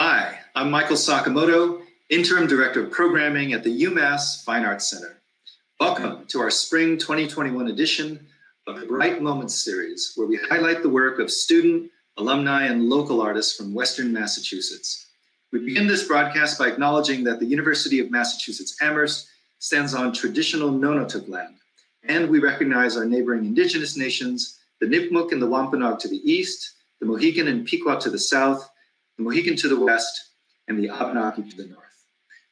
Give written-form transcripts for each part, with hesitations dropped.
Hi, I'm Michael Sakamoto, Interim Director of Programming at the UMass Fine Arts Center. Welcome to our Spring 2021 edition of the Bright Moments series, where we highlight the work of student, alumni, and local artists from Western Massachusetts. We begin this broadcast by acknowledging that the University of Massachusetts Amherst stands on traditional Nonotuck land, and we recognize our neighboring Indigenous nations, the Nipmuc and the Wampanoag to the east, the Mohican and Pequot to the south, the Mohican to the west, and the Abenaki to the north.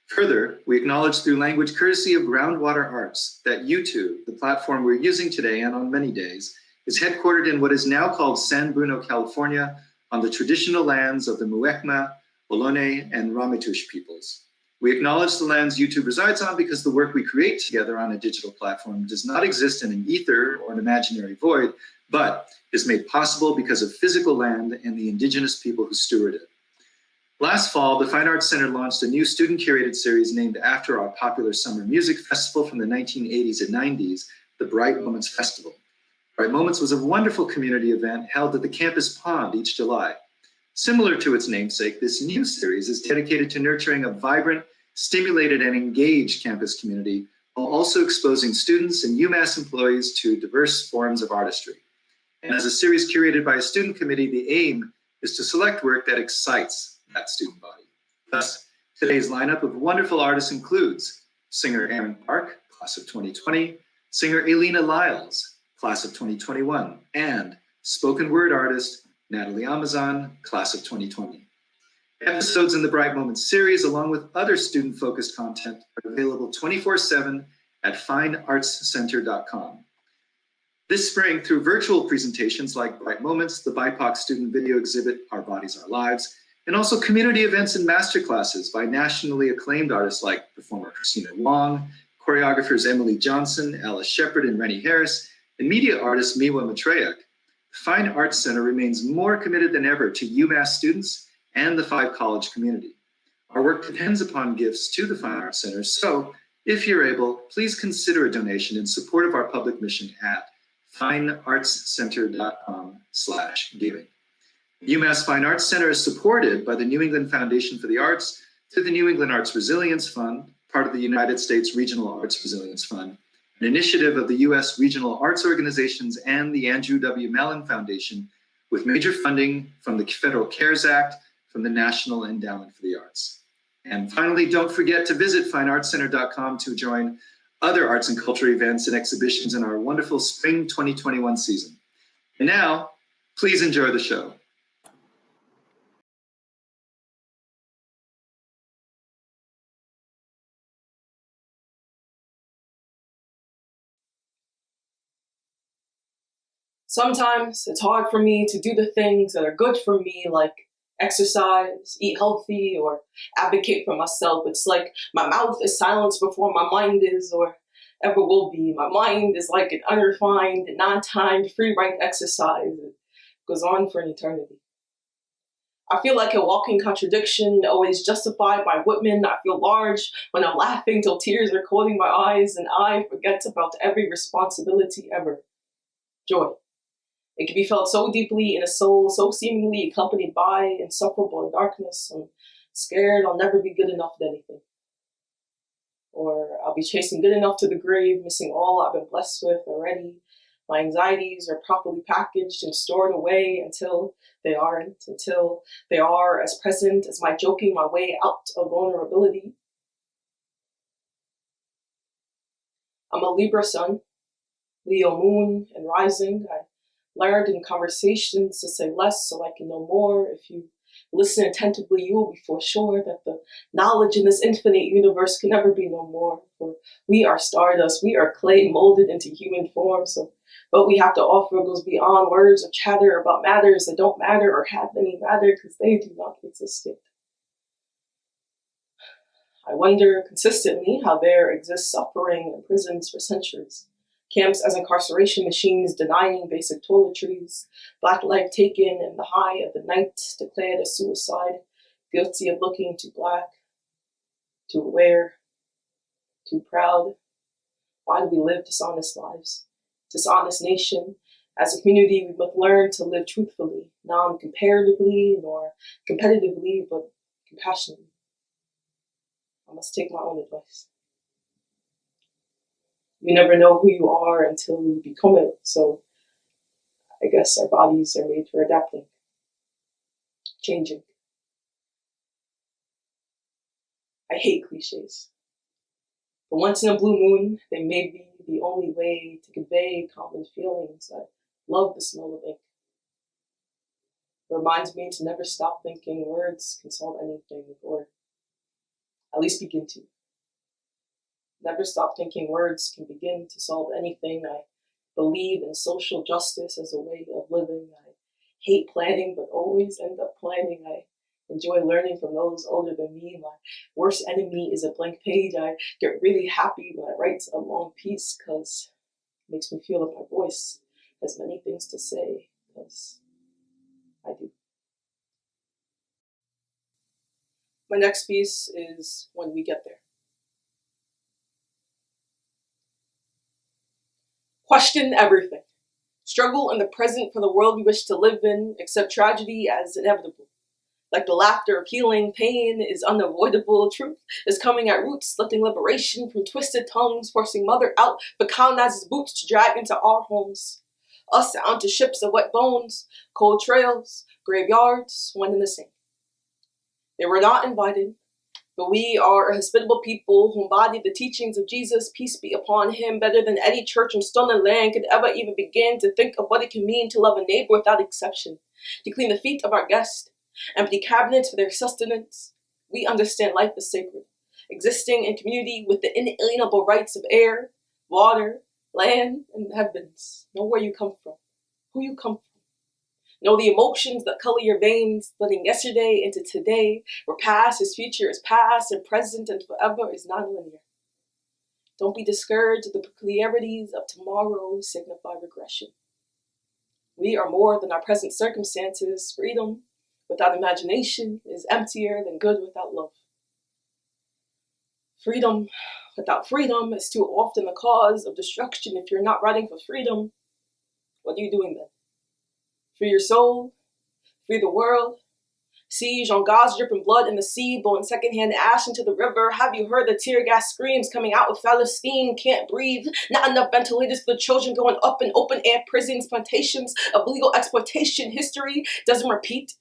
Further, we acknowledge through language courtesy of Groundwater Arts that YouTube, the platform we're using today and on many days, is headquartered in what is now called San Bruno, California, on the traditional lands of the Muwekma, Ohlone, and Ramaytush peoples. We acknowledge the lands YouTube resides on because the work we create together on a digital platform does not exist in an ether or an imaginary void, but is made possible because of physical land and the indigenous people who steward it. Last fall, the Fine Arts Center launched a new student-curated series named after our popular summer music festival from the 1980s and 90s, the Bright Moments Festival. Bright Moments was a wonderful community event held at the campus pond each July. Similar to its namesake, this new series is dedicated to nurturing a vibrant, stimulated, and engaged campus community, while also exposing students and UMass employees to diverse forms of artistry. And as a series curated by a student committee, the aim is to select work that excites that student body. Thus, today's lineup of wonderful artists includes singer Aren, class of 2020, singer Ayleena Lyles, class of 2021, and spoken word artist Nathalie Amazan, class of 2020. Episodes in the Bright Moments series, along with other student-focused content, are available 24/7 at fineartscenter.com. This spring, through virtual presentations like Bright Moments, the BIPOC student video exhibit, Our Bodies, Our Lives, and also community events and masterclasses by nationally acclaimed artists like performer Christina Wong, choreographers Emily Johnson, Alice Shepard, and Rennie Harris, and media artist Miwa Matreyek. The Fine Arts Center remains more committed than ever to UMass students and the Five College community. Our work depends upon gifts to the Fine Arts Center, so if you're able, please consider a donation in support of our public mission at fineartscenter.com/giving. UMass Fine Arts Center is supported by the New England Foundation for the Arts through the New England Arts Resilience Fund, part of the United States Regional Arts Resilience Fund, an initiative of the U.S. Regional Arts Organizations and the Andrew W. Mellon Foundation, with major funding from the Federal CARES Act from the National Endowment for the Arts. And finally, don't forget to visit fineartscenter.com to join other arts and culture events and exhibitions in our wonderful Spring 2021 season. And now, please enjoy the show. Sometimes it's hard for me to do the things that are good for me, like exercise, eat healthy, or advocate for myself. It's like my mouth is silenced before my mind is, or ever will be. My mind is like an unrefined, non-timed, free-write exercise. It goes on for an eternity. I feel like a walking contradiction, always justified by Whitman. I feel large when I'm laughing till tears are coating my eyes, and I forget about every responsibility ever. Joy. It can be felt so deeply in a soul, so seemingly accompanied by insufferable darkness. I'm scared I'll never be good enough at anything. Or I'll be chasing good enough to the grave, missing all I've been blessed with already. My anxieties are properly packaged and stored away until they aren't, until they are as present as my joking my way out of vulnerability. I'm a Libra sun, Leo moon and rising. I learned in conversations to say less so I can know more. If you Listen attentively, you will be for sure that the knowledge in this infinite universe can never be no more. For we are stardust, we are clay molded into human form. So what we have to offer goes beyond words of chatter about matters that don't matter or have any matter because they do not exist yet. I wonder consistently how there exists suffering in prisons for centuries. Camps as incarceration machines denying basic toiletries, black life taken in the high of the night, declared as suicide, guilty of looking too black, too aware, too proud. Why do we live dishonest lives? Dishonest nation. As a community, we must learn to live truthfully, non-comparatively nor competitively, but compassionately. I must take my own advice. You never know who you are until you become it, so I guess our bodies are made for adapting, changing. I hate cliches, but once in a blue moon, they may be the only way to convey common feelings. I love the smell of ink. It reminds me to never stop thinking words can solve anything, or at least begin to. Never stop thinking words can begin to solve anything. I believe in social justice as a way of living. I hate planning, but always end up planning. I enjoy learning from those older than me. My worst enemy is a blank page. I get really happy when I write a long piece because it makes me feel that my voice has many things to say, because I do. My next piece is When We Get There. Question everything. Struggle in the present for the world we wish to live in, accept tragedy as inevitable. Like the laughter of healing, pain is unavoidable. Truth is coming at roots, lifting liberation from twisted tongues, forcing mother out, but colonizes boots to drag into our homes. Us onto ships of wet bones, cold trails, graveyards, one and the same. They were not invited, but we are a hospitable people who embody the teachings of Jesus, peace be upon him, better than any church in stone and land could ever even begin to think of what it can mean to love a neighbor without exception, to clean the feet of our guests, empty cabinets for their sustenance. We understand life is sacred, existing in community with the inalienable rights of air, water, land, and heavens. Know where you come from, who you come from. Know the emotions that color your veins, blending yesterday into today, where past is future is past, and present and forever is non-linear. Don't be discouraged. The peculiarities of tomorrow signify regression. We are more than our present circumstances. Freedom without imagination is emptier than good without love. Freedom without freedom is too often the cause of destruction. If you're not writing for freedom, what are you doing then? Free your soul, free the world. Siege on God's dripping blood in the sea, blowing secondhand ash into the river. Have you heard the tear gas screams coming out of Palestine? Can't breathe. Not enough ventilators for the children going up in open air prisons, plantations of legal exploitation. History doesn't repeat.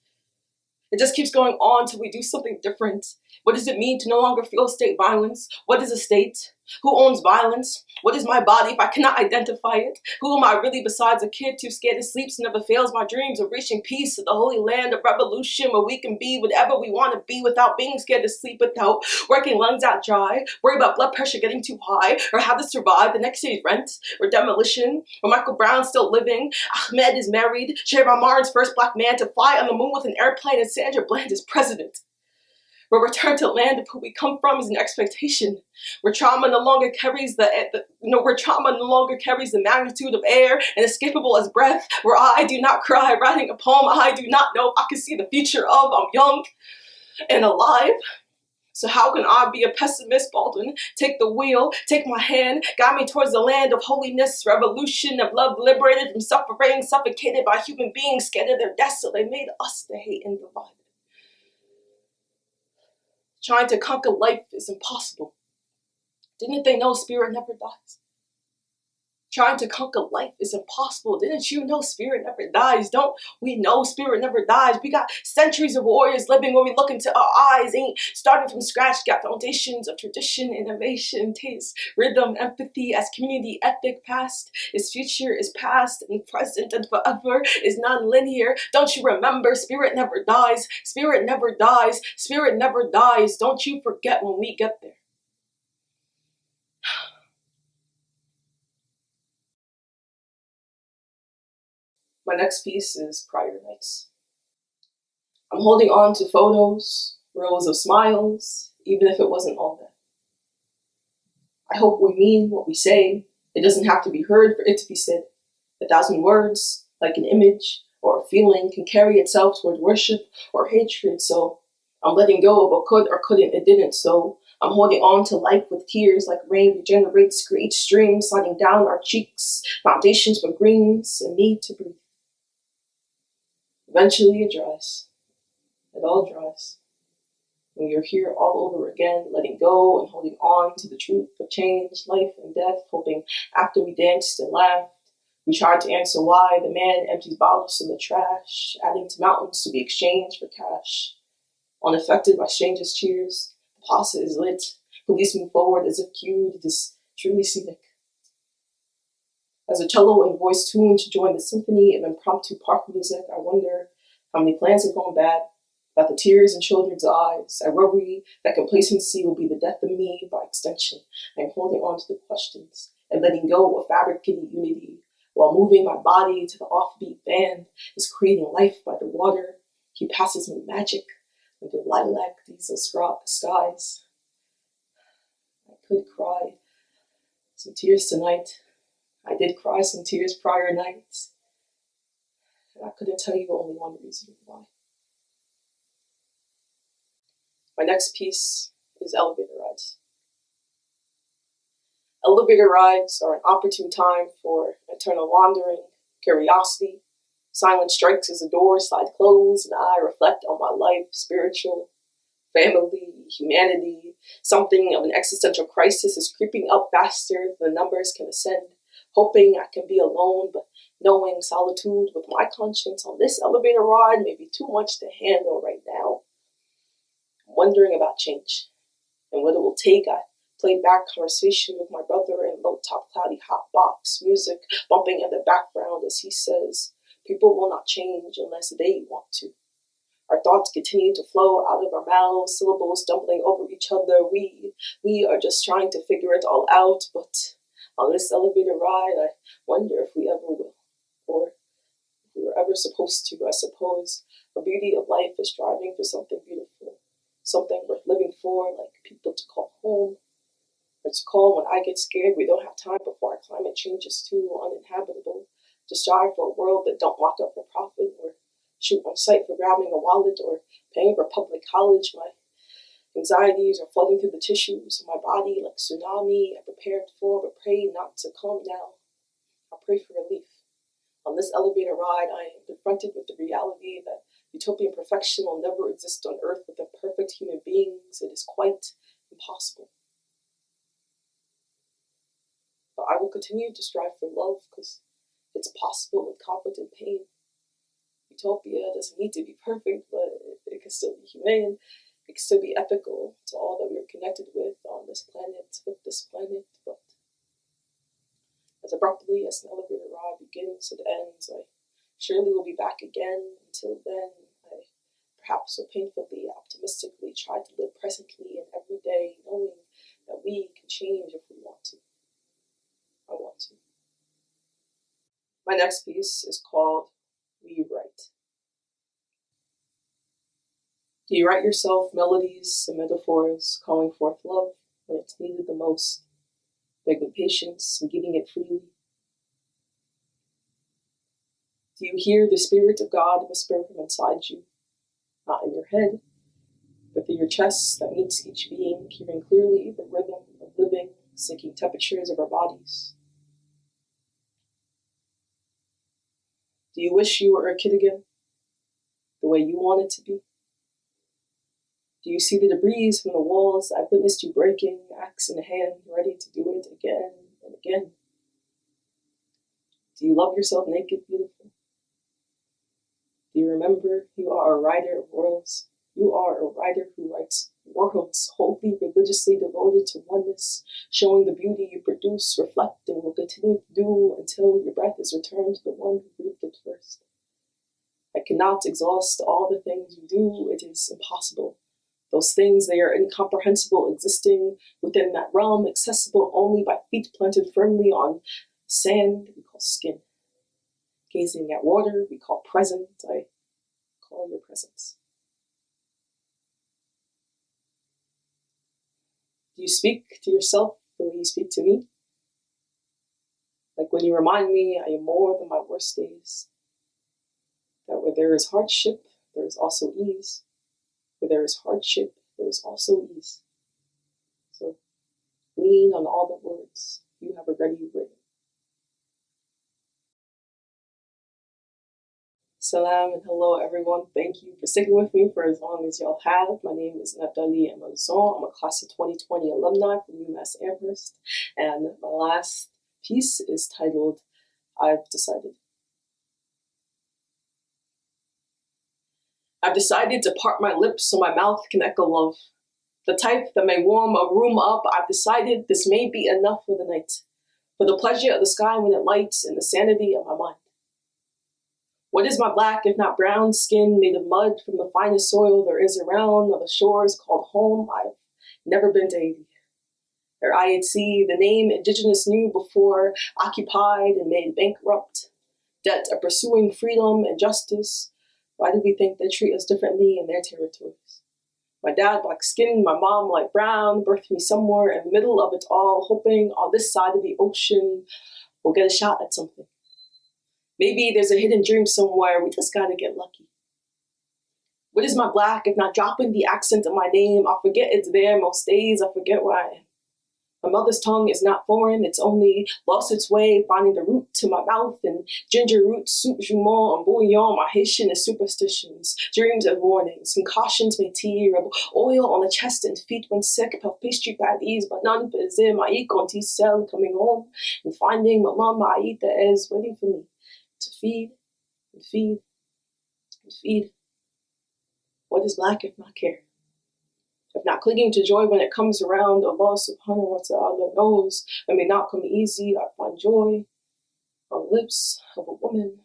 It just keeps going on till we do something different. What does it mean to no longer feel state violence? What is a state? Who owns violence? What is my body if I cannot identify it? Who am I really besides a kid too scared to sleep so never fails my dreams of reaching peace to the holy land of revolution where we can be whatever we want to be without being scared to sleep, without working lungs out dry, worry about blood pressure getting too high, or how to survive the next day's rent, or demolition, or Michael Brown's still living, Ahmed is married, Trayvon Martin's first black man to fly on the moon with an airplane, and Sandra Bland is president. Where return to land of who we come from is an expectation. Where trauma no longer carries the magnitude of air and escapable as breath. Where I do not cry writing a poem I do not know I can see the future of. I'm young and alive. So how can I be a pessimist, Baldwin? Take the wheel, take my hand, guide me towards the land of holiness, revolution of love, liberated from suffering, suffocated by human beings, scared of their death, so they made us to hate and divide. Trying to conquer life is impossible. Didn't they know spirit never dies? Trying to conquer life is impossible. Didn't you know spirit never dies? Don't we know spirit never dies? We got centuries of warriors living when we look into our eyes. Ain't starting from scratch. Got foundations of tradition, innovation, taste, rhythm, empathy as community ethic. Past is future, is past and present and forever is non-linear. Don't you remember? Spirit never dies. Spirit never dies. Spirit never dies. Don't you forget when we get there. My next piece is Prior Nights. I'm holding on to photos, rows of smiles, even if it wasn't all that. I hope we mean what we say. It doesn't have to be heard for it to be said. 1,000 words, like an image or a feeling, can carry itself toward worship or hatred. So I'm letting go of what could or couldn't, it didn't. So I'm holding on to life with tears like rain regenerates, creates streams sliding down our cheeks, foundations for greens, and need to breathe. Eventually it dries. It all dries. When you're here all over again, letting go and holding on to the truth of change, life and death, hoping after we danced and laughed, we tried to answer why the man empties bottles in the trash, adding to mountains to be exchanged for cash. Unaffected by strangers' cheers, the plaza is lit, police move forward as if cued, it is truly scenic. As a cello and voice tune to join the symphony of impromptu park music, I wonder how many plans have gone bad, about the tears in children's eyes. I worry that complacency will be the death of me by extension. I am holding on to the questions and letting go of fabricated unity while moving my body to the offbeat band is creating life by the water. He passes me magic under lilac diesel skies. I could cry some tears tonight. I did cry some tears prior nights, and I couldn't tell you only one reason why. My next piece is elevator rides. Elevator rides are an opportune time for eternal wandering, curiosity. Silence strikes as the doors slide closed, and I reflect on my life, spiritual, family, humanity. Something of an existential crisis is creeping up faster than the numbers can ascend. Hoping I can be alone, but knowing solitude with my conscience on this elevator ride may be too much to handle right now. I'm wondering about change and what it will take. I play back conversation with my brother in low-top cloudy hot box, music bumping in the background as he says, people will not change unless they want to. Our thoughts continue to flow out of our mouths, syllables stumbling over each other. We are just trying to figure it all out, but on this elevator ride, I wonder if we ever will, or if we were ever supposed to. I suppose the beauty of life is striving for something beautiful, something worth living for, like people to call home, or to call when I get scared. We don't have time before our climate change is too uninhabitable, to strive for a world that don't lock up for profit, or shoot on sight for grabbing a wallet, or paying for public college. My anxieties are flooding through the tissues of my body like tsunami I prepared for, but pray not to come now. I pray for relief. On this elevator ride, I am confronted with the reality that utopian perfection will never exist on Earth with imperfect human beings. It is quite impossible. But I will continue to strive for love because it's possible with conflict and pain. Utopia doesn't need to be perfect, but it can still be humane. It can still be ethical to all that we are connected with on this planet, with this planet. But as abruptly as an elevator ride begins, it ends. I surely will be back again. Until then, I perhaps will painfully, optimistically try to live presently and every day, knowing that we can change if we want to. I want to. My next piece is called Rewrite. Do you write yourself melodies and metaphors calling forth love when it's needed the most, begging patience and giving it freely? Do you hear the Spirit of God whisper from inside you, not in your head, but through your chest that meets each being, hearing clearly the rhythm of living, sinking temperatures of our bodies? Do you wish you were a kid again, the way you want it to be? Do you see the debris from the walls I've witnessed you breaking, axe in hand, ready to do it again and again? Do you love yourself naked, beautiful? Do you remember you are a writer of worlds? You are a writer who writes worlds wholly religiously devoted to oneness, showing the beauty you produce, reflect, and will continue to do until your breath is returned to the one who breathed it first. I cannot exhaust all the things you do. It is impossible. Those things, they are incomprehensible, existing within that realm, accessible only by feet planted firmly on sand we call skin. Gazing at water we call present. I call your presence. Do you speak to yourself the way you speak to me? Like when you remind me I am more than my worst days. That where there is hardship, there is also ease. Where there is hardship, there is also ease. So lean on all the words you have already written. Salam and hello everyone. Thank you for sticking with me for as long as y'all have. My name is Nathalie Amazan. I'm a class of 2020 alumni from UMass Amherst. And my last piece is titled, I've Decided. I've decided to part my lips so my mouth can echo love. The type that may warm a room up. I've decided this may be enough for the night. For the pleasure of the sky when it lights and the sanity of my mind. What is my black, if not brown, skin made of mud from the finest soil there is around on the shores called home? I've never been to Haiti. Or IHC, the name indigenous knew before, occupied and made bankrupt. Debt of pursuing freedom and justice. Why do we think they treat us differently in their territories? My dad, black skin, my mom, light brown, birthed me somewhere in the middle of it all, hoping on this side of the ocean we'll get a shot at something. Maybe there's a hidden dream somewhere, we just gotta get lucky. What is my black if not dropping the accent of my name? I forget it's there most days, I forget where I am. My mother's tongue is not foreign, it's only lost its way, finding the root to my mouth and ginger root, soup, jumeau, and bouillon. My Haitian is superstitions, dreams and warnings, concoctions may tea, rub oil on the chest and feet when sick, puff pastry patties, but none pesé, maïk on T-cell, coming home and finding my mama Aita is waiting for me to feed and feed and feed. What is black if not care? If not clinging to joy when it comes around, Allah subhanahu wa ta'ala knows it may not come easy. I find joy on the lips of a woman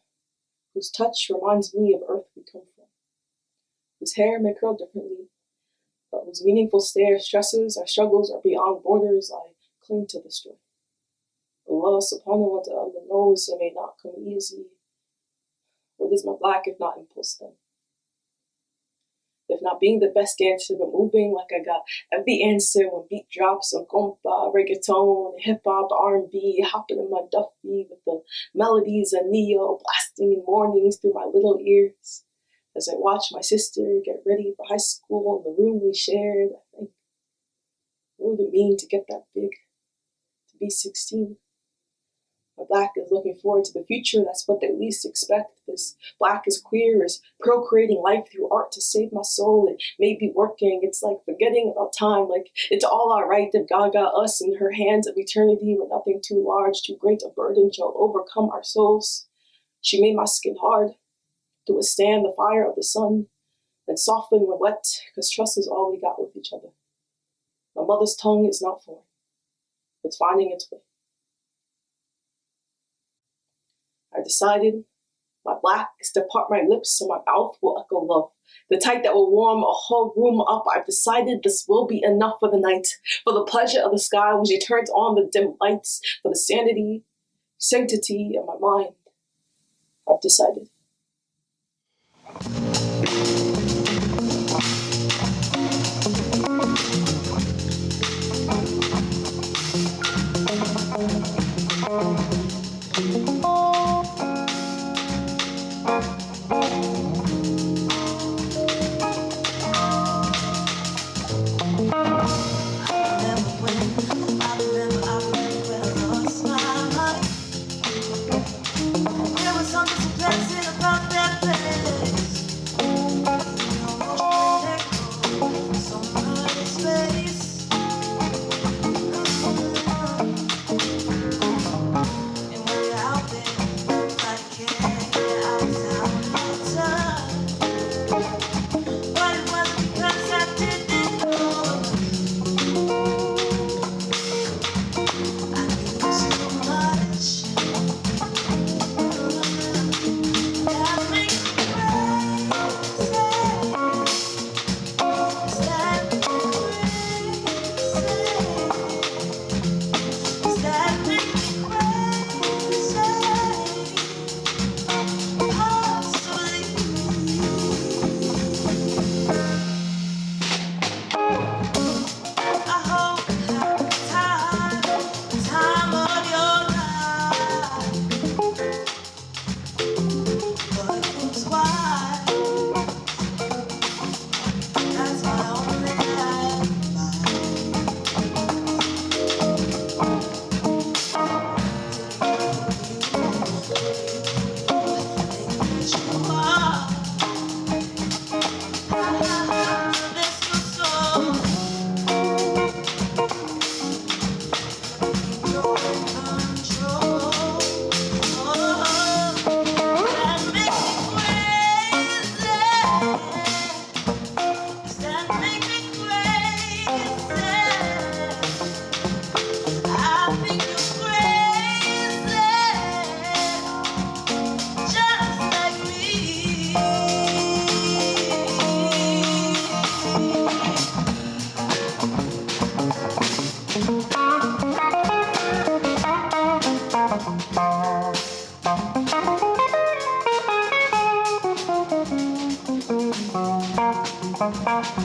whose touch reminds me of earth we come from, whose hair may curl differently, but whose meaningful stare stresses our struggles are beyond borders. I cling to the story. Allah subhanahu wa ta'ala knows it may not come easy. What is my black if not impulse then? If not being the best dancer, but moving like I got every answer when beat drops on compa, reggaeton, hip-hop, R&B, hopping in my Duffy with the melodies of Neo blasting in mornings through my little ears. As I watch my sister get ready for high school in the room we shared, I think, what would it mean to get that big, to be 16? My black is looking forward to the future, that's what they least expect. This black is queer, is procreating life through art to save my soul. It may be working, it's like forgetting about time, like it's all alright if God got us in her hands of eternity where nothing too large, too great a burden shall overcome our souls. She made my skin hard to withstand the fire of the sun and soften when wet, because trust is all we got with each other. My mother's tongue is not foreign, it's finding its way. I decided my black is to part my lips so my mouth will echo love. The type that will warm a whole room up. I've decided this will be enough for the night. For the pleasure of the sky when she turns on the dim lights. For the sanity, sanctity of my mind. I've decided.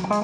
Something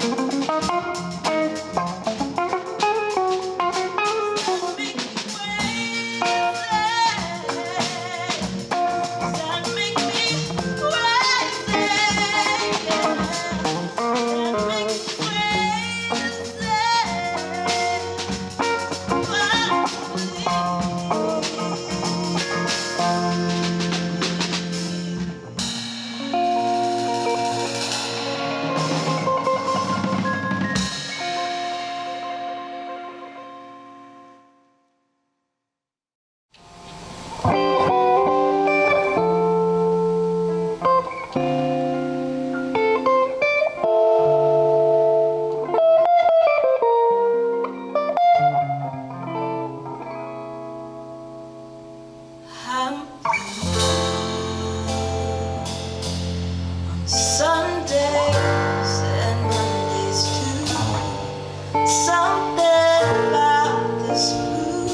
about this room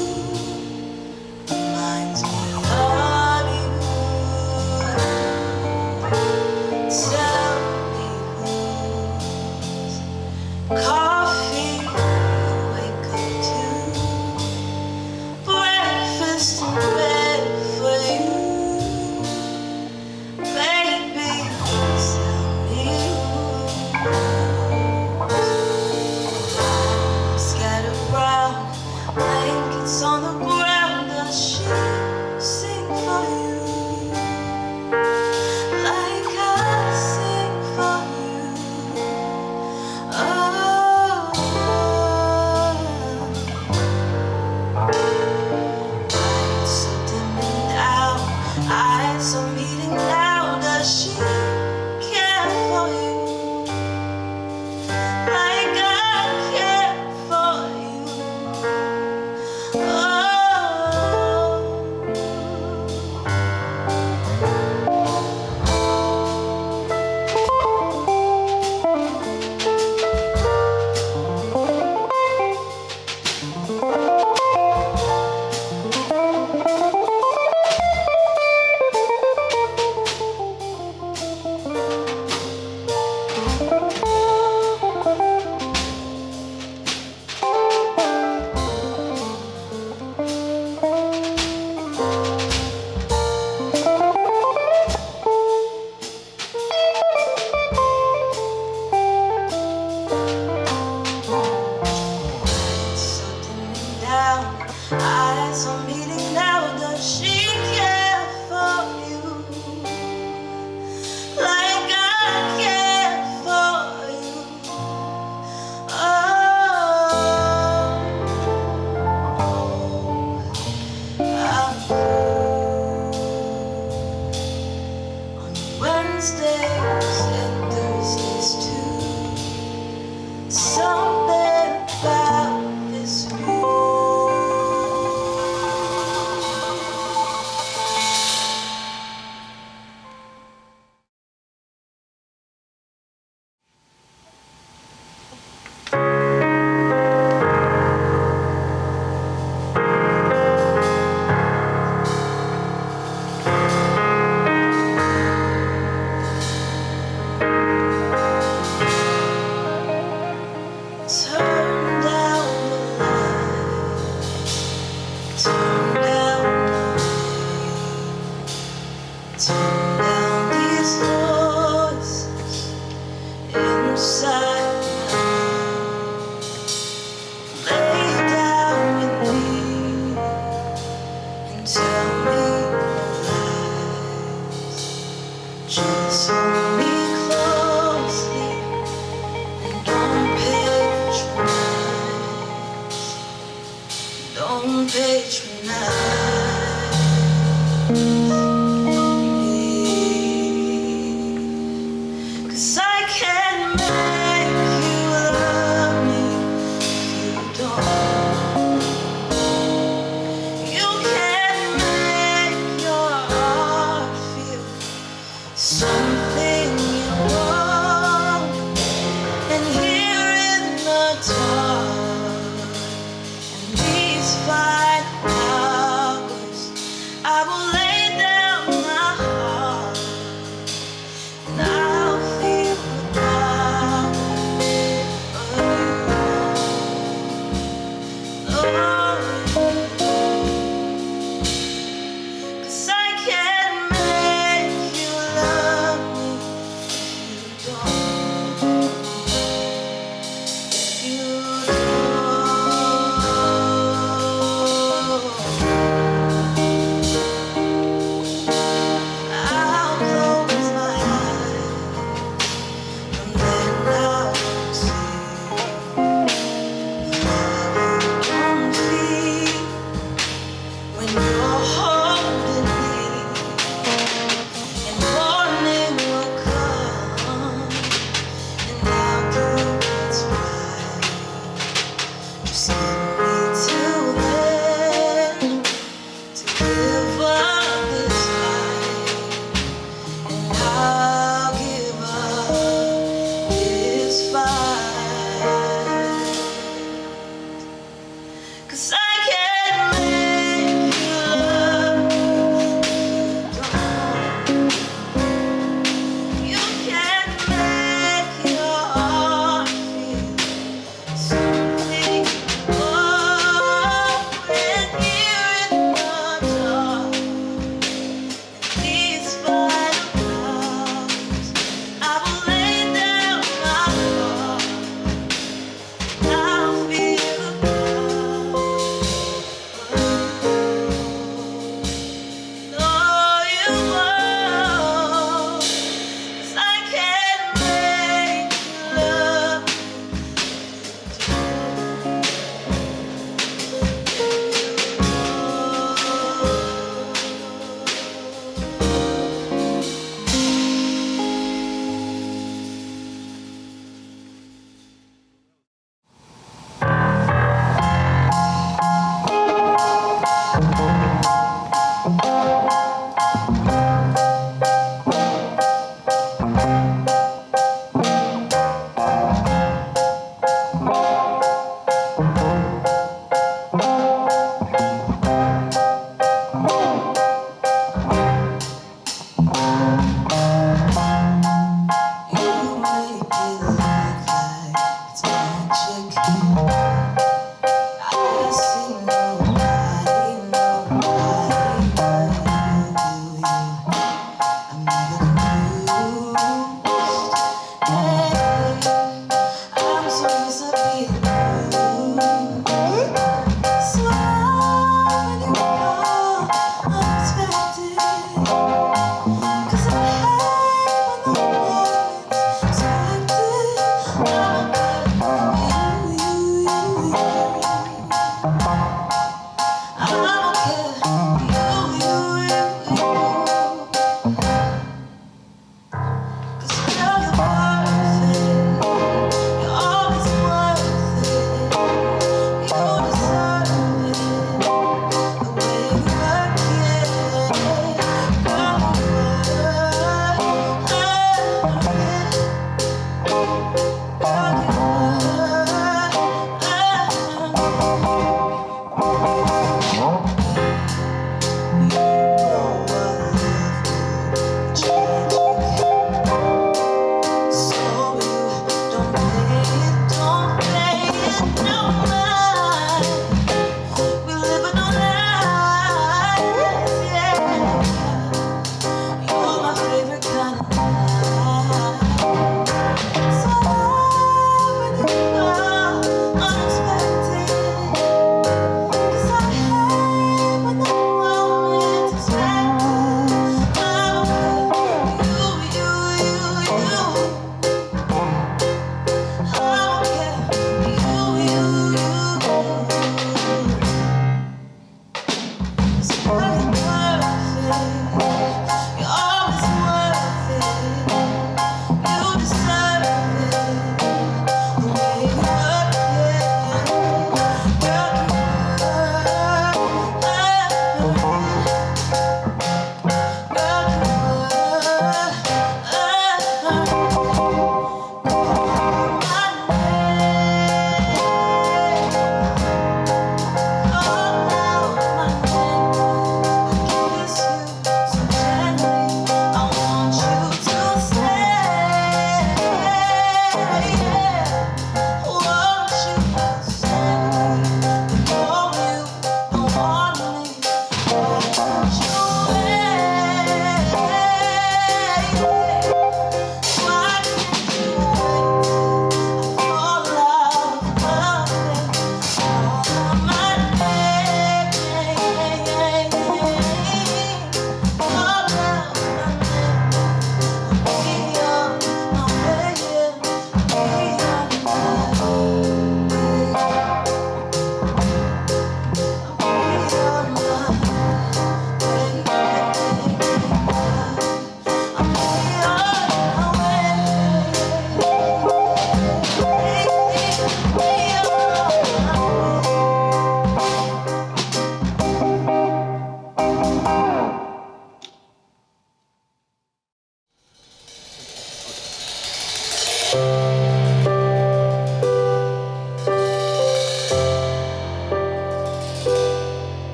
reminds me of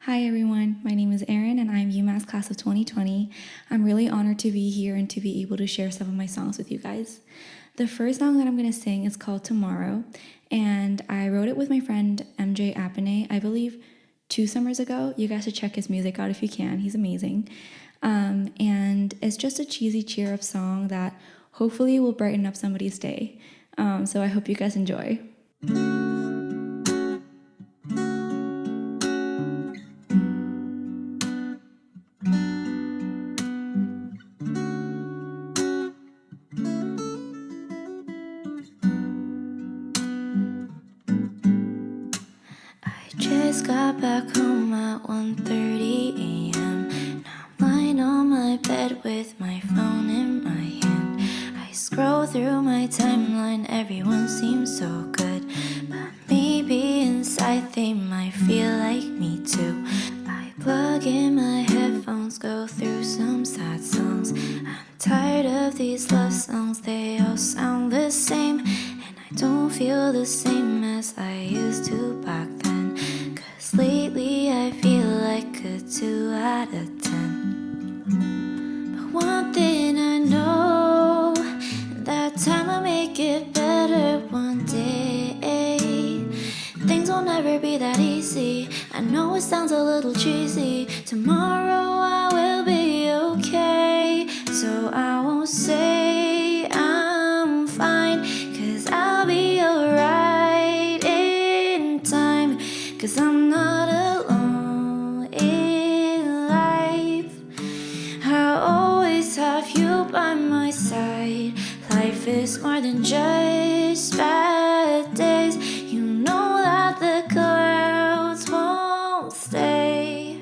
Hi everyone, my name is Aren and I'm UMass class of 2020. I'm really honored to be here and to be able to share some of my songs with you guys. The first song that I'm going to sing is called Tomorrow, and I wrote it with my friend MJ Appanay, I believe 2 summers ago. You guys should check his music out if you can, he's amazing. And it's just a cheesy cheer up song that hopefully will brighten up somebody's day. So I hope you guys enjoy. Just got back home at 1:30 a.m. Now I'm lying on my bed with my phone in my hand. I scroll through my timeline, everyone seems so good, but maybe inside they I feel like me too. I plug in my headphones, go through some sad songs. I'm tired of these love songs, they all sound the same. And I don't feel the same as I used to back then. 'Cause lately I feel like a 2 out of 10. But one thing I know, that time will make it better one day. Things will never be that easy. I know it sounds a little cheesy. Tomorrow I will be okay. So I won't say I'm fine, 'cause I'll be alright in time. 'Cause I'm not alone in life. I always have you by my side. Life is more than just bad days. You know that the clouds won't stay.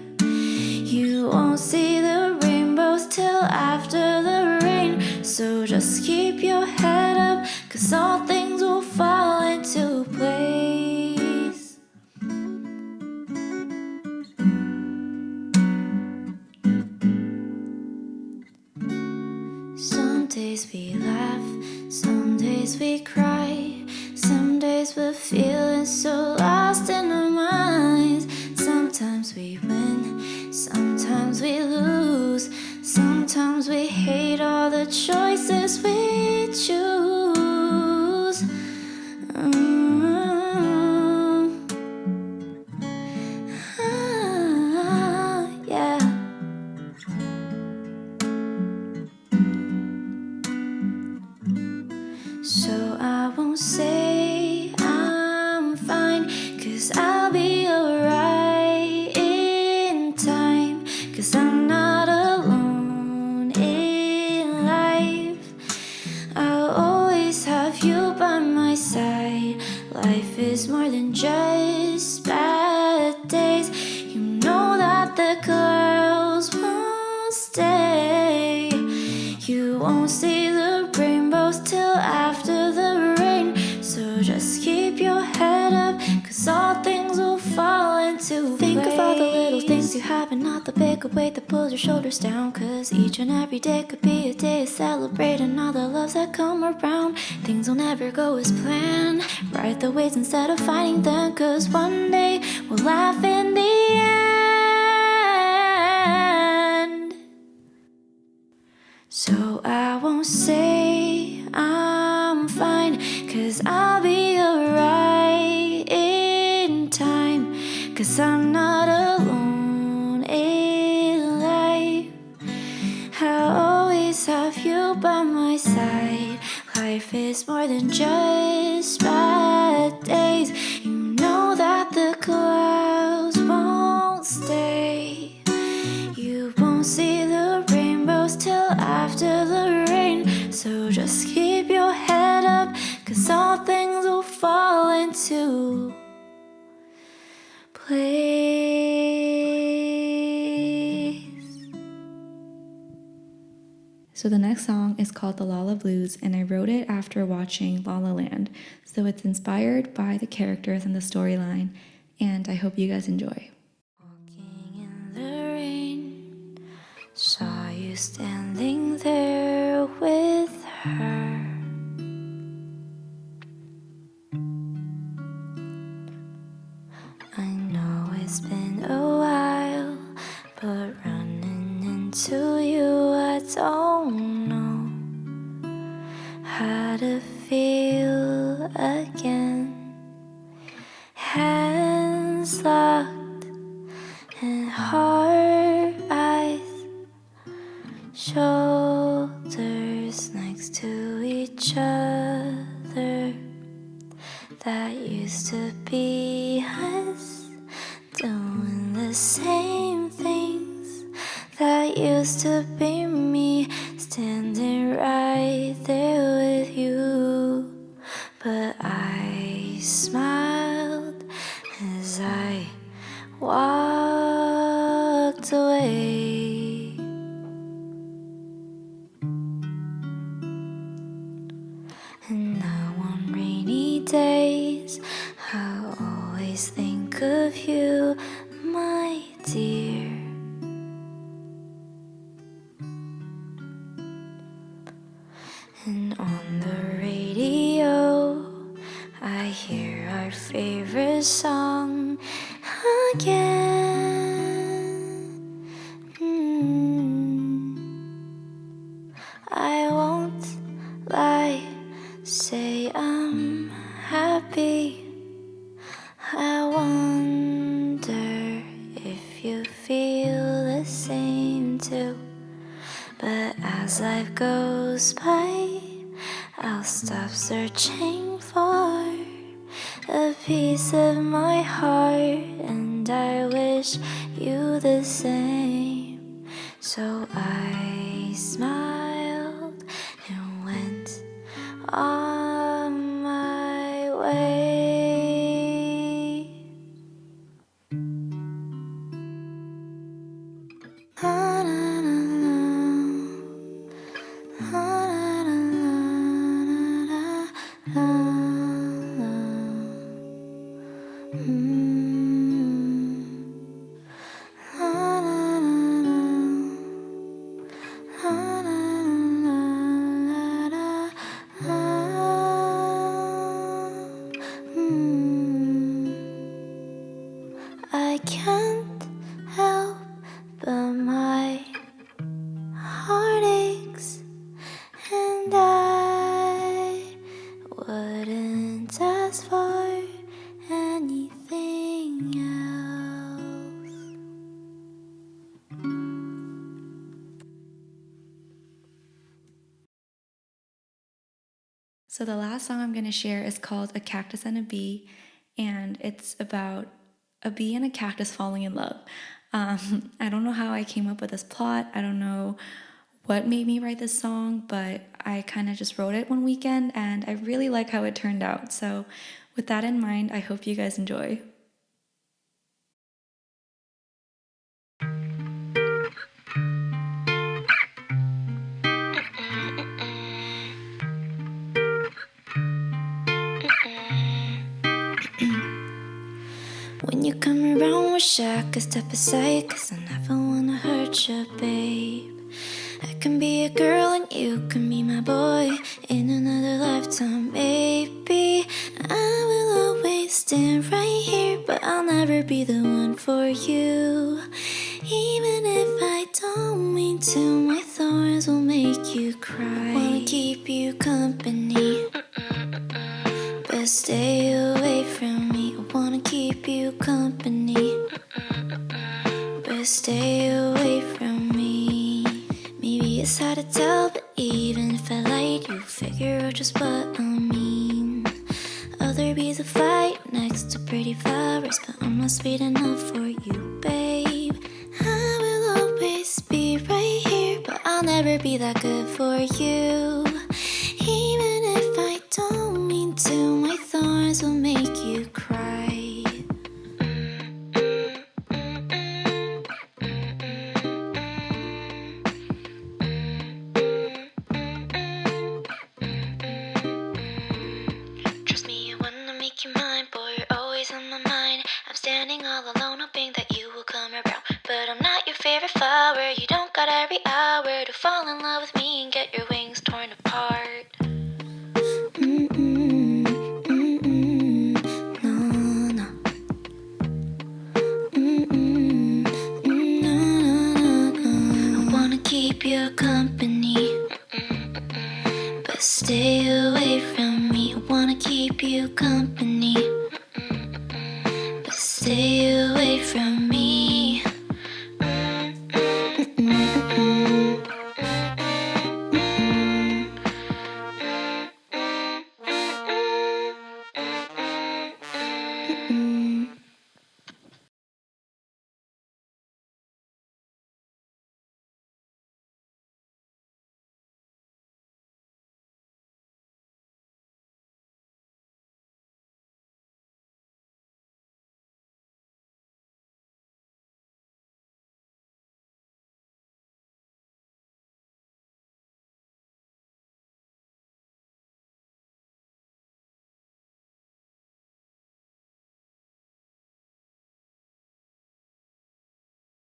You won't see the rainbows till after the rain. So just keep your head up, 'cause all things will fall into place. Some days we laugh, some days we cry. Some days we're feeling so lost in our minds. Sometimes we win, sometimes we lose. Sometimes we hate all the choices we choose. Yeah. So I won't say I'm fine, 'cause I'll be alright in time. 'Cause I'm not alone in life. I'll always have you by my side. Life is more than just bad days. You know that the clouds won't stay. You won't see the rainbows till after the rain. So just keep your head up, 'cause all things will fall into place. Think of all the little things you have and not the bigger weight that pulls your shoulders down. 'Cause each and every day could be a day to celebrate, and all the loves that come around. Things will never go as planned. Ride the waves instead of fighting them, 'cause one day we'll laugh in the end. So I won't say I'm fine, 'cause I'll be alright in time. 'Cause I'm not alone in life. I'll always have you by my side. Life is more than just bad days. You know that the clouds won't stay. You won't see the rainbows till after the rain. So just keep your head up, 'cause all things will fall into place. So the next song is called The Lala Blues, and I wrote it after watching La La Land. So it's inspired by the characters and the storyline, and I hope you guys enjoy. Walking in the rain, saw you standing there with her. I know it's been a while, but running into you, I don't know how to feel again. Hands locked and hard eyes, shoulders next to each other. That used to be us, doing the same things. That used to be me, standing right there with you. But I smiled as I walked away. And now on rainy days, I always think of of you, my dear. And on the radio, I hear our favorite song again. I won't lie, say I'm happy. I wonder if you feel the same too. But as life goes by, I'll stop searching for a piece of my heart, and I wish you the same. So I smiled and went on my way. I can't help but my heart aches, and I wouldn't ask for anything else. So the last song I'm going to share is called A Cactus and a Bee, and it's about a bee and a cactus falling in love. I don't know how I came up with this plot. I don't know what made me write this song, but I kind of just wrote it one weekend, and I really like how it turned out. So with that in mind, I hope you guys enjoy. When you come around, wish I could step aside, 'cause I never wanna hurt you, babe. I can be a girl and you can be my boy in another lifetime, maybe. I will always stand right here, but I'll never be the one for you. Even if I don't mean to, my thorns will make you cry. I wanna keep you company, but stay away from me. I wanna keep you company, but stay away from me. Maybe it's hard to tell, but even if I lied, you figure out just what I mean. Other bees will fight next to pretty flowers, but I'm not sweet enough for you, babe. I will always be right here, but I'll never be that good for you. Even if I don't mean to, my thorns will make you cry. Trust me, I wanna make you mine, boy, you're always on my mind. I'm standing all alone, hoping that you will come around, but I'm not your favorite flower. You don't got every hour to fall in love with me and get your wings torn apart. Keep your company, but stay away from me. I wanna keep you company, but stay away from